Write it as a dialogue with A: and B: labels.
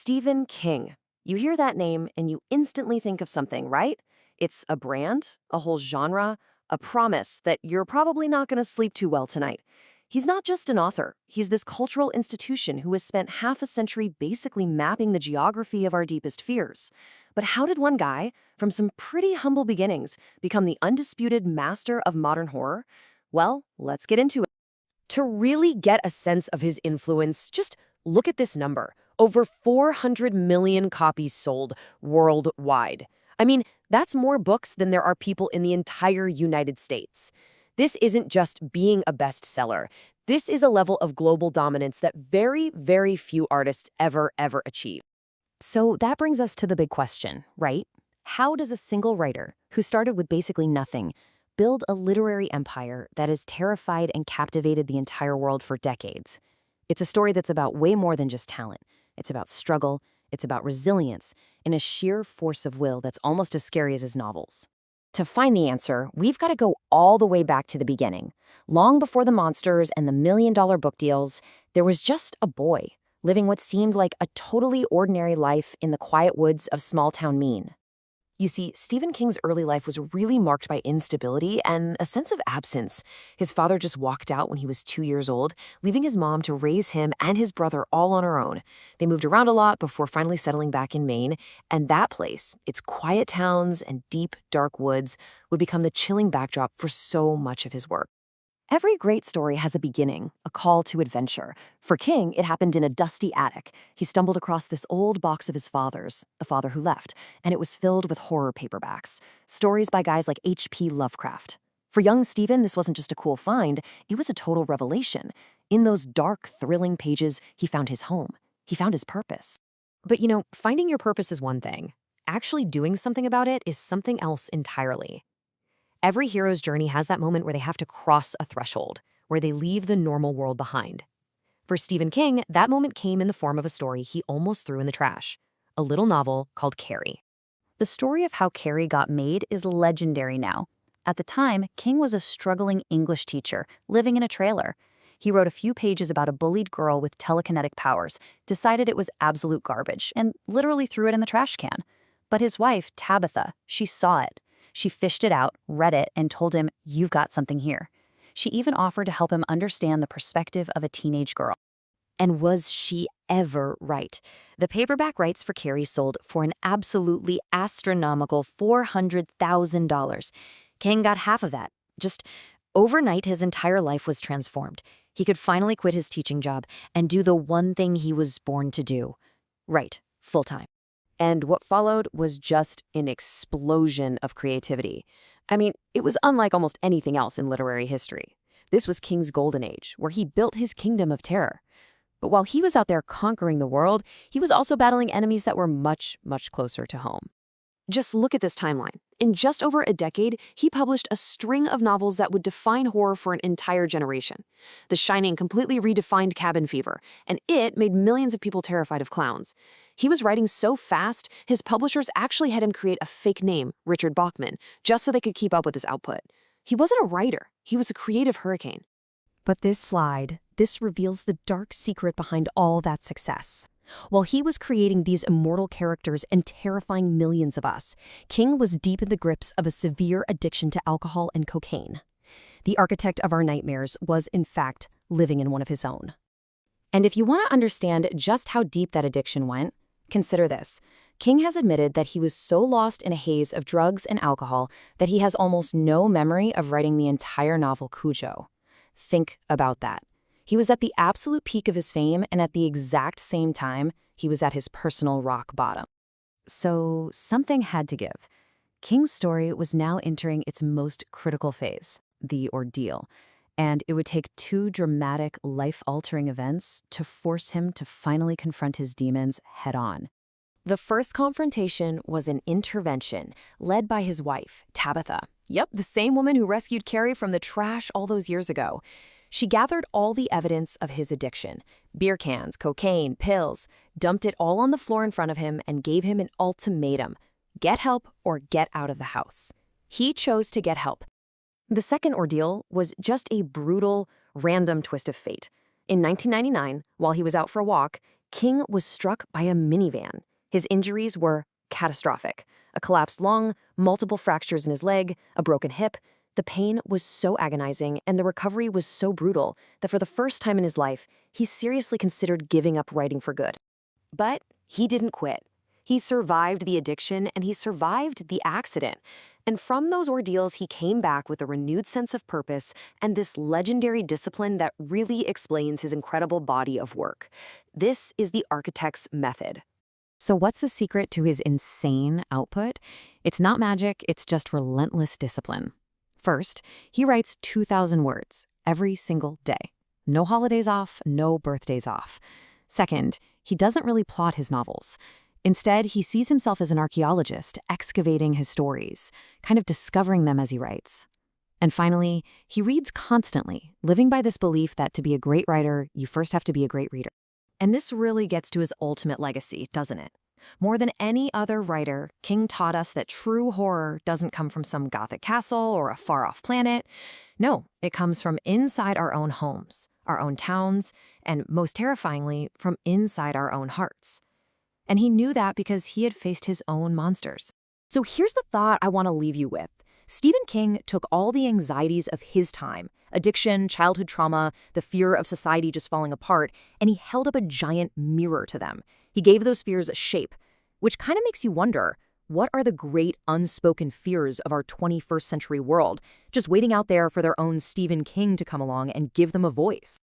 A: Stephen King. You hear that name and you instantly think of something, right? It's a brand, a whole genre, a promise that you're probably not going to sleep too well tonight. He's not just an author. He's this cultural institution who has spent half a century basically mapping the geography of our deepest fears. But how did one guy, from some pretty humble beginnings, become the undisputed master of modern horror? Well, let's get into it. To really get a sense of his influence, just look at this number. Over 400 million copies sold worldwide. I mean, that's more books than there are people in the entire United States. This isn't just being a bestseller. This is a level of global dominance that very, very few artists ever achieve. So that brings us to the big question, right? How does a single writer, who started with basically nothing, build a literary empire that has terrified and captivated the entire world for decades? It's a story that's about way more than just talent. It's about struggle, it's about resilience, and a sheer force of will that's almost as scary as his novels. To find the answer, we've got to go all the way back to the beginning. Long before the monsters and the million-dollar book deals, there was just a boy living what seemed like a totally ordinary life in the quiet woods of small-town Maine. You see, Stephen King's early life was really marked by instability and a sense of absence. His father just walked out when he was 2 years old, leaving his mom to raise him and his brother all on her own. They moved around a lot before finally settling back in Maine, and that place, its quiet towns and deep, dark woods, would become the chilling backdrop for so much of his work. Every great story has a beginning, a call to adventure. For King, it happened in a dusty attic. He stumbled across this old box of his father's, the father who left, and it was filled with horror paperbacks, stories by guys like H.P. Lovecraft. For young Stephen, this wasn't just a cool find, it was a total revelation. In those dark, thrilling pages, he found his home. He found his purpose. But finding your purpose is one thing. Actually doing something about it is something else entirely. Every hero's journey has that moment where they have to cross a threshold, where they leave the normal world behind. For Stephen King, that moment came in the form of a story he almost threw in the trash, a little novel called Carrie. The story of how Carrie got made is legendary now. At the time, King was a struggling English teacher living in a trailer. He wrote a few pages about a bullied girl with telekinetic powers, decided it was absolute garbage, and literally threw it in the trash can. But his wife, Tabitha, she saw it. She fished it out, read it, and told him, "You've got something here." She even offered to help him understand the perspective of a teenage girl. And was she ever right? The paperback rights for Carrie sold for an absolutely astronomical $400,000. King got half of that. Just overnight, his entire life was transformed. He could finally quit his teaching job and do the one thing he was born to do. Write, full-time. And what followed was just an explosion of creativity. I mean, it was unlike almost anything else in literary history. This was King's golden age, where he built his kingdom of terror. But while he was out there conquering the world, he was also battling enemies that were much, much closer to home. Just look at this timeline. In just over a decade, he published a string of novels that would define horror for an entire generation. The Shining completely redefined cabin fever, and it made millions of people terrified of clowns. He was writing so fast, his publishers actually had him create a fake name, Richard Bachman, just so they could keep up with his output. He wasn't a writer, he was a creative hurricane. But this reveals the dark secret behind all that success. While he was creating these immortal characters and terrifying millions of us, King was deep in the grips of a severe addiction to alcohol and cocaine. The architect of our nightmares was, in fact, living in one of his own. And if you want to understand just how deep that addiction went, consider this. King has admitted that he was so lost in a haze of drugs and alcohol that he has almost no memory of writing the entire novel Cujo. Think about that. He was at the absolute peak of his fame, and at the exact same time, he was at his personal rock bottom. So something had to give. King's story was now entering its most critical phase, the ordeal, and it would take two dramatic, life-altering events to force him to finally confront his demons head-on. The first confrontation was an intervention led by his wife, Tabitha. Yep, the same woman who rescued Carrie from the trash all those years ago. She gathered all the evidence of his addiction, beer cans, cocaine, pills, dumped it all on the floor in front of him and gave him an ultimatum: get help or get out of the house. He chose to get help. The second ordeal was just a brutal, random twist of fate. In 1999, while he was out for a walk, King was struck by a minivan. His injuries were catastrophic. A collapsed lung, multiple fractures in his leg, a broken hip. The pain was so agonizing and the recovery was so brutal that for the first time in his life, he seriously considered giving up writing for good. But he didn't quit. He survived the addiction and he survived the accident. And from those ordeals, he came back with a renewed sense of purpose and this legendary discipline that really explains his incredible body of work. This is the architect's method.
B: So what's the secret to his insane output? It's not magic, it's just relentless discipline. First, he writes 2,000 words every single day. No holidays off, no birthdays off. Second, he doesn't really plot his novels. Instead, he sees himself as an archaeologist, excavating his stories, kind of discovering them as he writes. And finally, he reads constantly, living by this belief that to be a great writer, you first have to be a great reader.
A: And this really gets to his ultimate legacy, doesn't it? More than any other writer, King taught us that true horror doesn't come from some Gothic castle or a far-off planet. No, it comes from inside our own homes, our own towns, and most terrifyingly, from inside our own hearts. And he knew that because he had faced his own monsters. So here's the thought I want to leave you with. Stephen King took all the anxieties of his time, addiction, childhood trauma, the fear of society just falling apart, and he held up a giant mirror to them. He gave those fears a shape, which kind of makes you wonder, what are the great unspoken fears of our 21st century world, just waiting out there for their own Stephen King to come along and give them a voice?